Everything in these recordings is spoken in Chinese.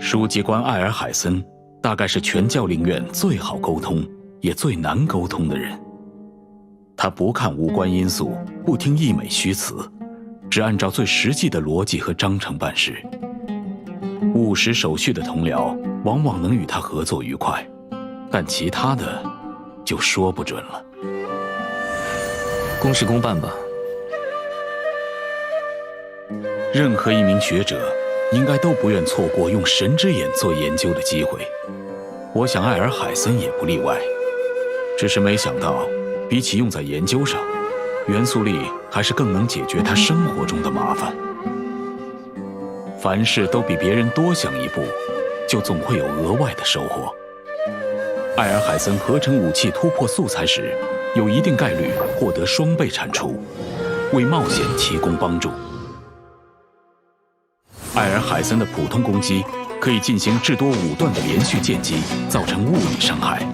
书记官艾尔海森大概是全教令院最好沟通也最难沟通的人。他不看无关因素，不听溢美虚词，只按照最实际的逻辑和章程办事。务实守序的同僚往往能与他合作愉快，但其他的就说不准了。公事公办吧。任何一名学者应该都不愿错过用神之眼做研究的机会，我想艾尔海森也不例外。只是没想到，比起用在研究上，元素力还是更能解决他生活中的麻烦。凡事都比别人多想一步，就总会有额外的收获。艾尔海森合成武器突破素材时，有一定概率获得双倍产出，为冒险提供帮助。艾尔海森的普通攻击可以进行至多5段的连续剑击，造成物理伤害。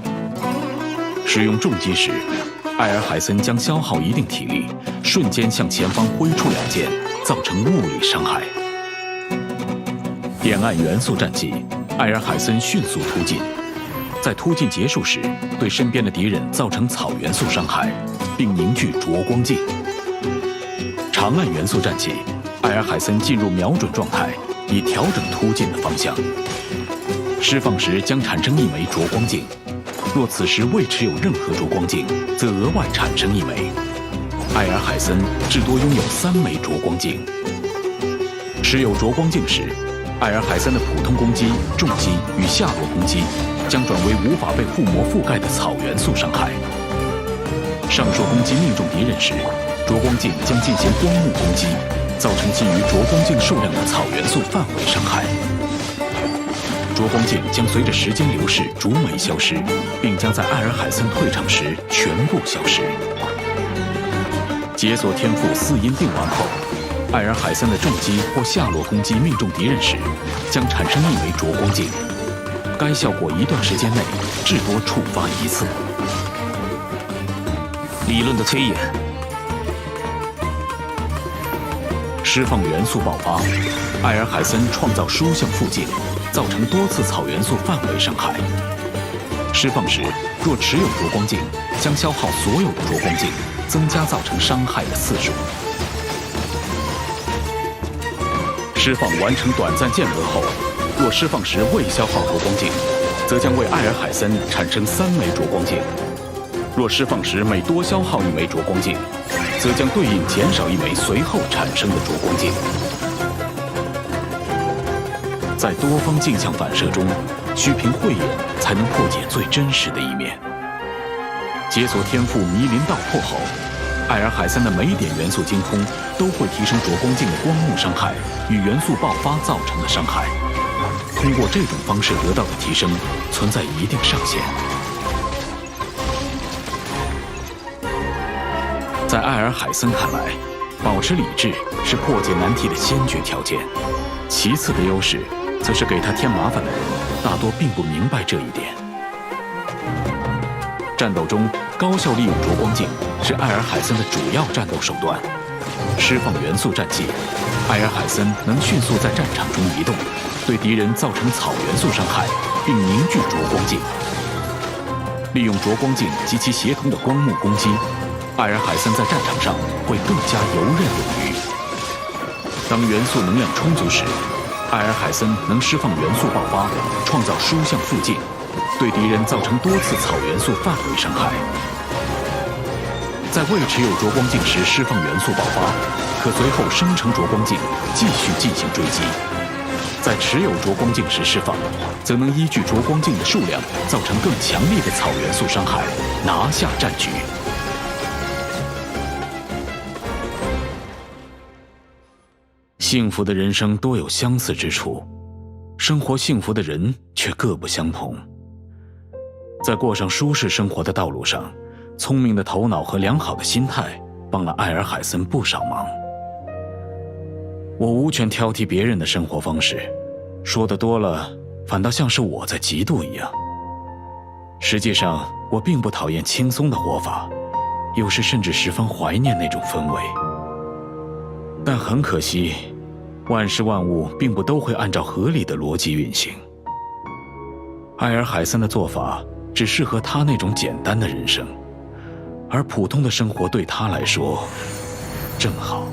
使用重击时，艾尔海森将消耗一定体力，瞬间向前方挥出2剑，造成物理伤害。点按元素战技，艾尔海森迅速突进，在突进结束时，对身边的敌人造成草元素伤害，并凝聚灼光镜。长按元素战技，艾尔海森进入瞄准状态，以调整突进的方向。释放时将产生1枚灼光镜，若此时未持有任何灼光镜，则额外产生1枚。艾尔海森至多拥有3枚灼光镜。持有灼光镜时，艾尔海森的普通攻击、重击与下落攻击将转为无法被护膜覆盖的草元素伤害。上述攻击命中敌人时，灼光镜将进行光幕攻击，造成基于灼光镜数量的草元素范围伤害。灼光镜将随着时间流逝逐枚消失，并将在艾尔海森退场时全部消失。解锁天赋4因定完后，艾尔海森的重击或下落攻击命中敌人时，将产生1枚灼光镜。该效果一段时间内至多触发1次。理论的推演。释放元素爆发，艾尔海森创造书向附近，造成多次草元素范围伤害。释放时，若持有灼光镜，将消耗所有的灼光镜，增加造成伤害的次数。释放完成短暂间隔后，若释放时未消耗灼光镜，则将为艾尔海森产生3枚灼光镜。若释放时每多消耗1枚灼光镜，则将对应减少1枚随后产生的灼光镜。在多方镜像反射中，需凭慧眼才能破解最真实的一面。解锁天赋迷林道破后，艾尔海森的每点元素精通都会提升灼光镜的光幕伤害与元素爆发造成的伤害。通过这种方式得到的提升存在一定上限。在艾尔海森看来，保持理智是破解难题的先决条件。其次的优势，则是给他添麻烦的人大多并不明白这一点。战斗中，高效利用灼光镜是艾尔海森的主要战斗手段。释放元素战技，艾尔海森能迅速在战场中移动，对敌人造成草元素伤害，并凝聚灼光镜。利用灼光镜及其协同的光幕攻击，艾尔海森在战场上会更加游刃有余。当元素能量充足时，艾尔海森能释放元素爆发，创造书向附近，对敌人造成多次草元素范围伤害。在未持有灼光镜时释放元素爆发，可随后生成灼光镜，继续进行追击。在持有灼光镜时释放，则能依据灼光镜的数量，造成更强烈的草元素伤害，拿下战局。幸福的人生多有相似之处，生活幸福的人却各不相同。在过上舒适生活的道路上，聪明的头脑和良好的心态帮了艾尔海森不少忙。我无权挑剔别人的生活方式，说得多了，反倒像是我在嫉妒一样。实际上，我并不讨厌轻松的活法，有时甚至十分怀念那种氛围。但很可惜，万事万物并不都会按照合理的逻辑运行。艾尔海森的做法只适合他那种简单的人生，而普通的生活对他来说正好。